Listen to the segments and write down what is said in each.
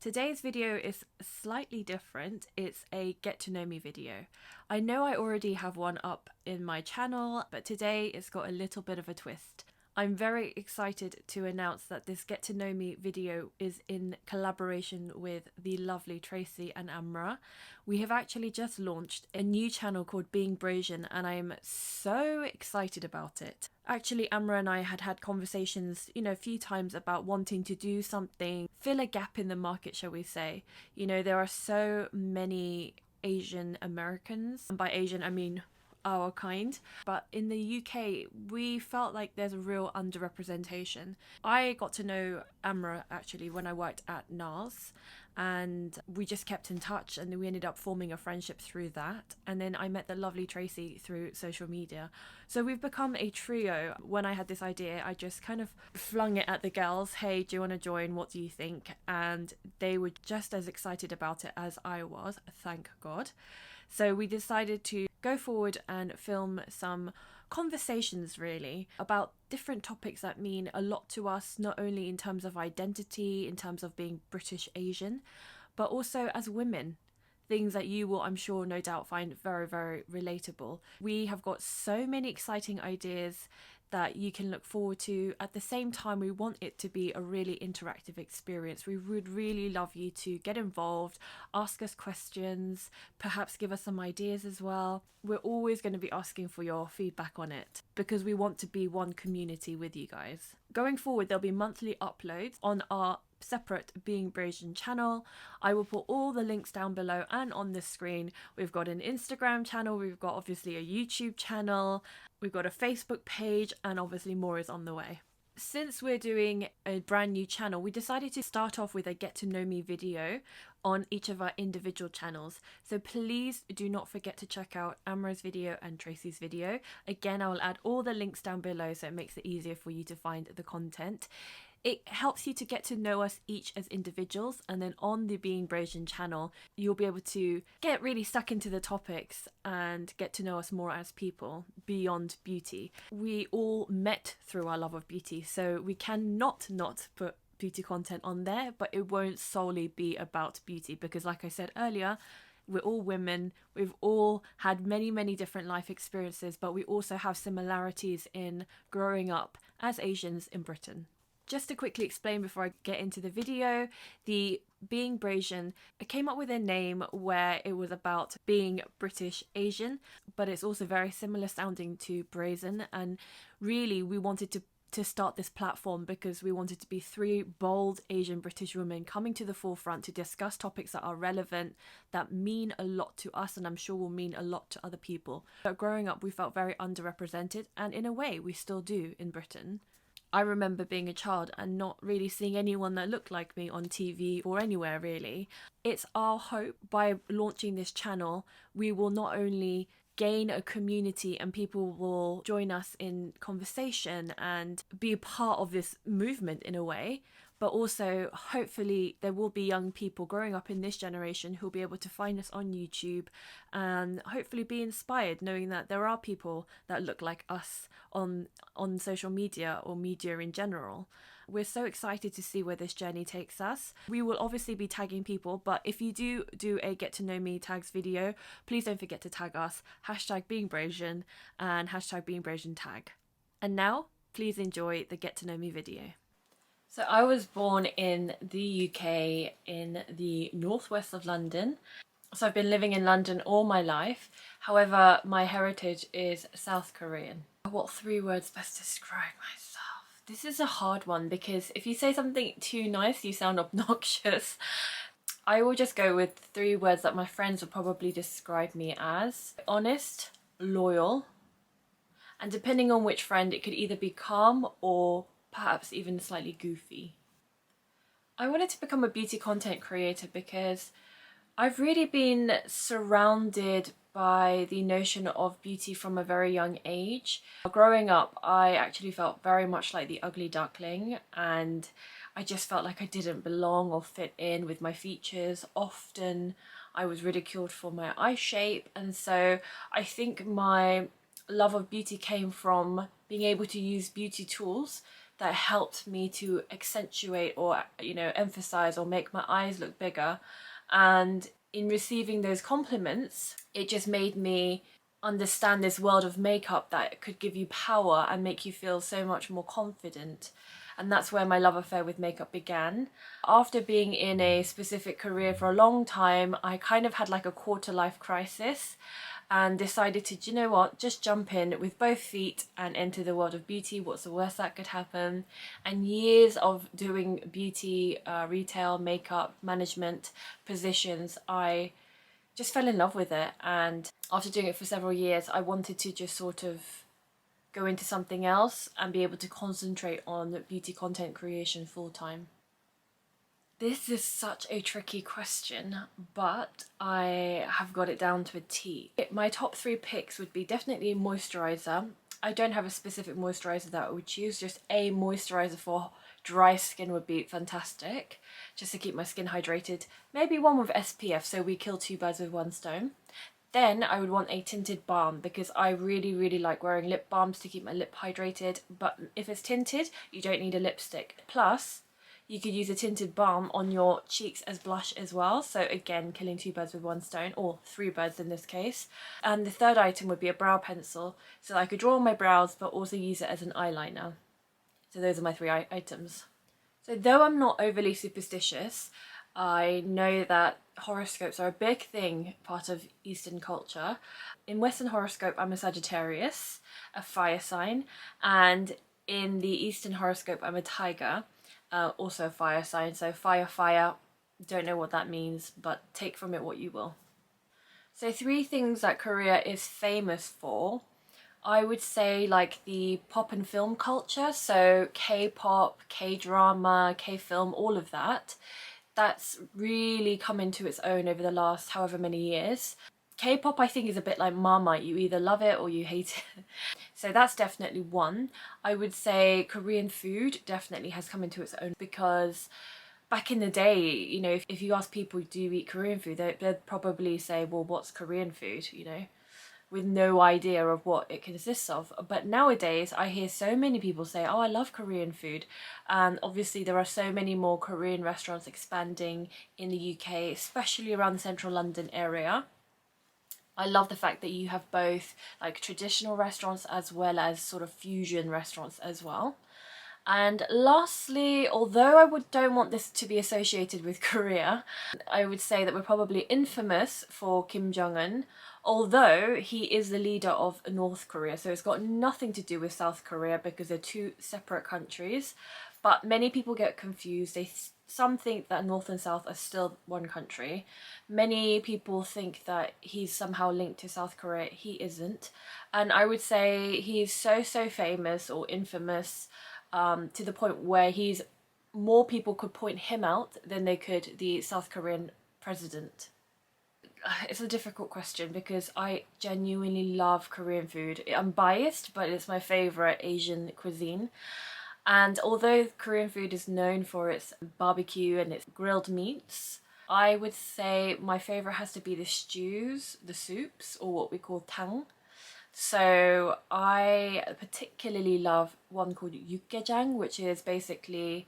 Today's video is slightly different. It's a get to know me video. I know I already have one up in my channel, but today it's got a little bit of a twist. I'm very excited to announce that this get to know me video is in collaboration with the lovely Tracy and Amra. We have actually just launched a new channel called Being Brasian, and I'm so excited about it. Actually, Amra and I had conversations, a few times about wanting to do something, fill a gap in the market, shall we say. There are so many Asian Americans, and by Asian I mean our kind, but in the UK we felt like there's a real underrepresentation. I got to know Amra actually when I worked at NARS, and we just kept in touch, and we ended up forming a friendship through that. And then I met the lovely Tracy through social media, so we've become a trio. When I had this idea, I just kind of flung it at the girls. Hey, do you want to join? What do you think? And they were just as excited about it as I was, thank God. So we decided to go forward and film some conversations really about different topics that mean a lot to us, not only in terms of identity, in terms of being British Asian, but also as women. Things that you will, I'm sure, no doubt find very, very relatable. We have got so many exciting ideas that you can look forward to. At the same time, we want it to be a really interactive experience. We would really love you to get involved, ask us questions, perhaps give us some ideas as well. We're always going to be asking for your feedback on it because we want to be one community with you guys. Going forward, there'll be monthly uploads on our separate Being Brasian channel. I will put all the links down below and on the screen. We've got an Instagram channel, we've got obviously a YouTube channel, we've got a Facebook page, and obviously more is on the way. Since we're doing a brand new channel, we decided to start off with a get to know me video on each of our individual channels. So please do not forget to check out Amra's video and Tracy's video. Again, I will add all the links down below so it makes it easier for you to find the content. It helps you to get to know us each as individuals, and then on the Being Brasian channel you'll be able to get really stuck into the topics and get to know us more as people beyond beauty. We all met through our love of beauty, so we cannot not put beauty content on there, but it won't solely be about beauty because, like I said earlier, we're all women, we've all had many different life experiences, but we also have similarities in growing up as Asians in Britain. Just to quickly explain before I get into the video, the Being Brasian, I came up with a name where it was about being British Asian, but it's also very similar sounding to Brazen, and really we wanted to start this platform because we wanted to be three bold Asian British women coming to the forefront to discuss topics that are relevant, that mean a lot to us, and I'm sure will mean a lot to other people. But growing up, we felt very underrepresented, and in a way, we still do in Britain. I remember being a child and not really seeing anyone that looked like me on TV or anywhere really. It's our hope by launching this channel, we will not only gain a community and people will join us in conversation and be a part of this movement in a way, but also hopefully there will be young people growing up in this generation who'll be able to find us on YouTube and hopefully be inspired knowing that there are people that look like us on social media or media in general. We're so excited to see where this journey takes us. We will obviously be tagging people, but if you do a get to know me tags video, please don't forget to tag us, #BeingBrasian and #BeingBrasianTag. And now, please enjoy the get to know me video. So I was born in the UK in the northwest of London. So I've been living in London all my life. However, my heritage is South Korean. What 3 words best describe myself? This is a hard one because if you say something too nice, you sound obnoxious. I will just go with 3 words that my friends would probably describe me as: honest, loyal, and depending on which friend, it could either be calm or perhaps even slightly goofy. I wanted to become a beauty content creator because I've really been surrounded by the notion of beauty from a very young age. Growing up, I actually felt very much like the ugly duckling, and I just felt like I didn't belong or fit in with my features. Often I was ridiculed for my eye shape, and so I think my love of beauty came from being able to use beauty tools that helped me to accentuate or, you know, emphasize or make my eyes look bigger. And in receiving those compliments, it just made me understand this world of makeup that could give you power and make you feel so much more confident. And that's where my love affair with makeup began. After being in a specific career for a long time, I kind of had like a quarter life crisis and decided to, do you know what, just jump in with both feet and enter the world of beauty. What's the worst that could happen? And years of doing beauty, retail, makeup, management positions, I just fell in love with it. And after doing it for several years, I wanted to just sort of go into something else and be able to concentrate on beauty content creation full time. This is such a tricky question, but I have got it down to a T. My top 3 picks would be definitely moisturizer. I don't have a specific moisturizer that I would choose, just a moisturizer for dry skin would be fantastic, just to keep my skin hydrated. Maybe one with SPF, so we kill 2 birds with 1 stone. Then I would want a tinted balm because I really like wearing lip balms to keep my lip hydrated, but if it's tinted, you don't need a lipstick. Plus, you could use a tinted balm on your cheeks as blush as well. So again, killing 2 birds with 1 stone, or 3 birds in this case. And the third item would be a brow pencil, so that I could draw on my brows but also use it as an eyeliner. So those are my 3 items. So though I'm not overly superstitious, I know that horoscopes are a big thing, part of Eastern culture. In Western horoscope, I'm a Sagittarius, a fire sign, and in the Eastern horoscope, I'm a tiger. Also a fire sign, so fire, don't know what that means, but take from it what you will. So 3 things that Korea is famous for, I would say like the pop and film culture, so K-pop, K-drama, K-film, all of that. That's really come into its own over the last however many years. K-pop I think is a bit like Marmite, you either love it or you hate it. So that's definitely one. I would say Korean food definitely has come into its own because back in the day, you know, if you ask people do you eat Korean food, they'd probably say, well, what's Korean food, you know, with no idea of what it consists of. But nowadays I hear so many people say, oh, I love Korean food. And obviously there are so many more Korean restaurants expanding in the UK, especially around the central London area. I love the fact that you have both like traditional restaurants as well as sort of fusion restaurants as well. And lastly, although don't want this to be associated with Korea, I would say that we're probably infamous for Kim Jong-un, although he is the leader of North Korea, so it's got nothing to do with South Korea because they're 2 separate countries. But many people get confused. Some think that North and South are still one country. Many people think that he's somehow linked to South Korea. He isn't. And I would say he's so famous or infamous to the point where more people could point him out than they could the South Korean president. It's a difficult question because I genuinely love Korean food. I'm biased, but it's my favourite Asian cuisine. And although Korean food is known for its barbecue and its grilled meats, I would say my favourite has to be the stews, the soups, or what we call tang. So I particularly love one called Yukgaejang, which is basically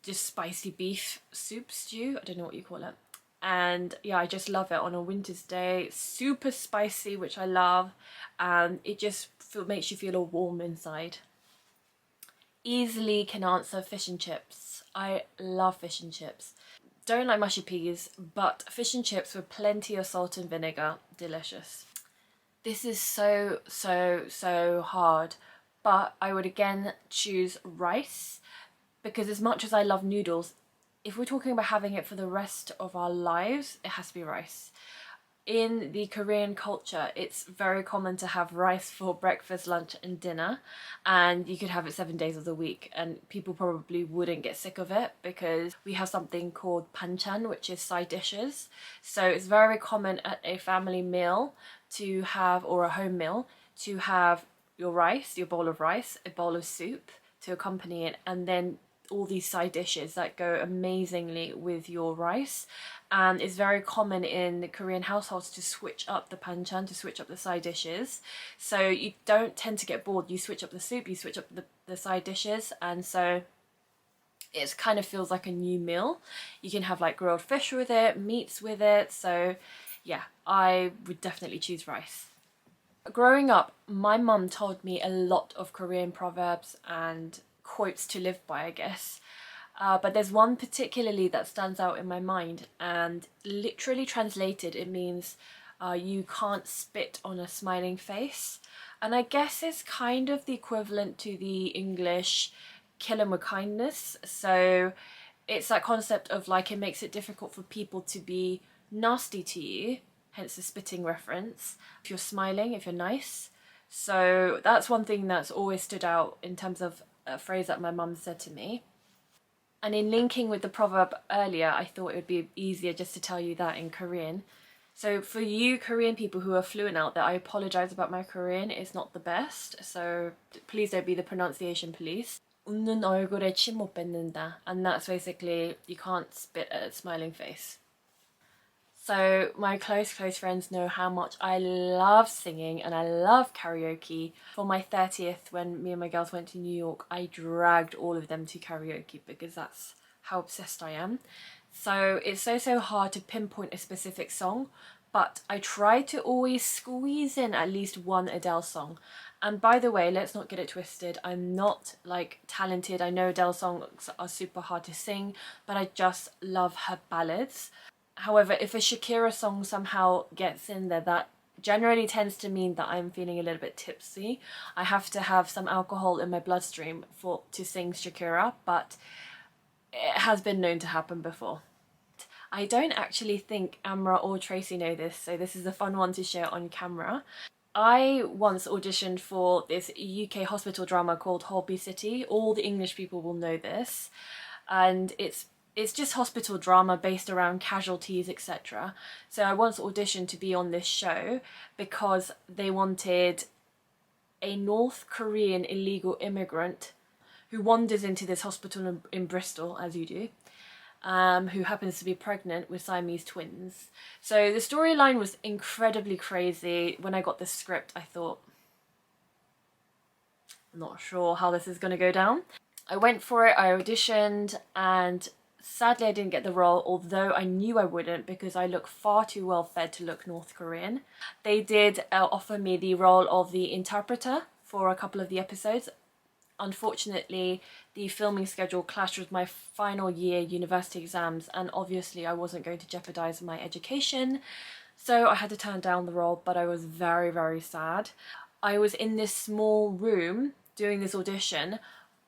just spicy beef soup stew. I don't know what you call it. And yeah, I just love it on a winter's day. Super spicy, which I love, and it just makes you feel all warm inside. Easily can answer fish and chips. I love fish and chips. Don't like mushy peas, but fish and chips with plenty of salt and vinegar, delicious. This is so hard, but I would again choose rice because as much as I love noodles, if we're talking about having it for the rest of our lives, it has to be rice. In the Korean culture, it's very common to have rice for breakfast, lunch and dinner, and you could have it 7 days of the week, and people probably wouldn't get sick of it because we have something called banchan, which is side dishes. So it's very common at a family meal to have, or a home meal, to have your rice, your bowl of rice, a bowl of soup to accompany it, and then all these side dishes that go amazingly with your rice. And it's very common in Korean households to switch up the banchan, to switch up the side dishes. So you don't tend to get bored. You switch up the soup, you switch up the side dishes, and so it kind of feels like a new meal. You can have like grilled fish with it, meats with it. So yeah, I would definitely choose rice. Growing up, my mum told me a lot of Korean proverbs and quotes to live by, I guess. But there's one particularly that stands out in my mind, and literally translated it means you can't spit on a smiling face. And I guess it's kind of the equivalent to the English kill 'em with kindness. So it's that concept of like, it makes it difficult for people to be nasty to you, hence the spitting reference, if you're smiling, if you're nice. So that's one thing that's always stood out in terms of a phrase that my mum said to me. And in linking with the proverb earlier, I thought it would be easier just to tell you that in Korean. So for you Korean people who are fluent out there, I apologise about my Korean, it's not the best, so please don't be the pronunciation police. 웃는 얼굴에 침 못 뱉는다, and that's basically you can't spit at a smiling face. So my close friends know how much I love singing and I love karaoke. For my 30th, when me and my girls went to New York, I dragged all of them to karaoke because that's how obsessed I am. So it's so hard to pinpoint a specific song, but I try to always squeeze in at least one Adele song. And by the way, let's not get it twisted, I'm not like talented. I know Adele songs are super hard to sing, but I just love her ballads. However, if a Shakira song somehow gets in there, that generally tends to mean that I'm feeling a little bit tipsy. I have to have some alcohol in my bloodstream to sing Shakira, but it has been known to happen before. I don't actually think Amra or Tracy know this, so this is a fun one to share on camera. I once auditioned for this UK hospital drama called Holby City. All the English people will know this, and it's just hospital drama based around casualties, etc. So I once auditioned to be on this show because they wanted a North Korean illegal immigrant who wanders into this hospital in Bristol, as you do, who happens to be pregnant with Siamese twins. So the storyline was incredibly crazy. When I got the script, I thought, I'm not sure how this is going to go down. I went for it, I auditioned, and sadly I didn't get the role, although I knew I wouldn't because I look far too well fed to look North Korean. They did offer me the role of the interpreter for a couple of the episodes. Unfortunately, the filming schedule clashed with my final year university exams, and obviously I wasn't going to jeopardise my education, so I had to turn down the role, but I was very sad. I was in this small room doing this audition,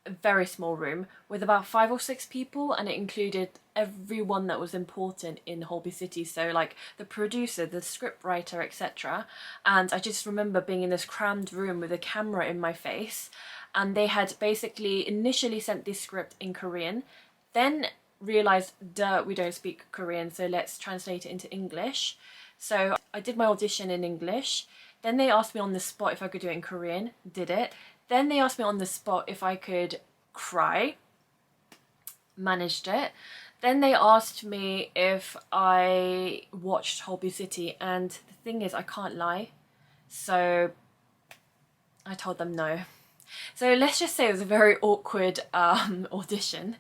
a very small room, with about 5 or 6 people, and it included everyone that was important in Holby City, so like the producer, the script writer, etc. And I just remember being in this crammed room with a camera in my face, and they had basically initially sent this script in Korean, then realised, duh, we don't speak Korean, so let's translate it into English. So I did my audition in English, then they asked me on the spot if I could do it in Korean, did it. Then they asked me on the spot if I could cry, managed it. Then they asked me if I watched Holby City, and the thing is I can't lie, so I told them no. So let's just say it was a very awkward audition.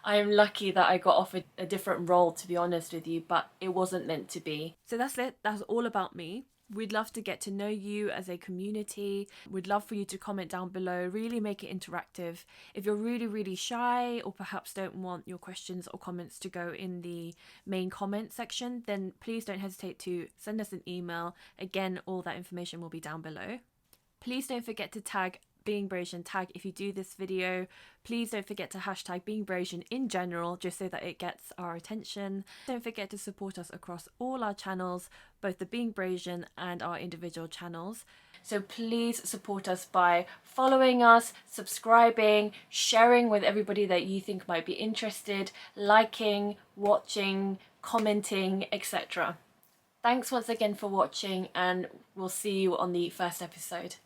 I'm lucky that I got offered a different role, to be honest with you, but it wasn't meant to be. So that's it, that's all about me. We'd love to get to know you as a community. We'd love for you to comment down below, really make it interactive. If you're really shy, or perhaps don't want your questions or comments to go in the main comment section, then please don't hesitate to send us an email. Again, all that information will be down below. Please don't forget to tag Being Brasian tag if you do this video. Please don't forget to hashtag Being Brasian in general, just so that it gets our attention. Don't forget to support us across all our channels, both the Being Brasian and our individual channels. So please support us by following us, subscribing, sharing with everybody that you think might be interested, liking, watching, commenting, etc. Thanks once again for watching, and we'll see you on the first episode.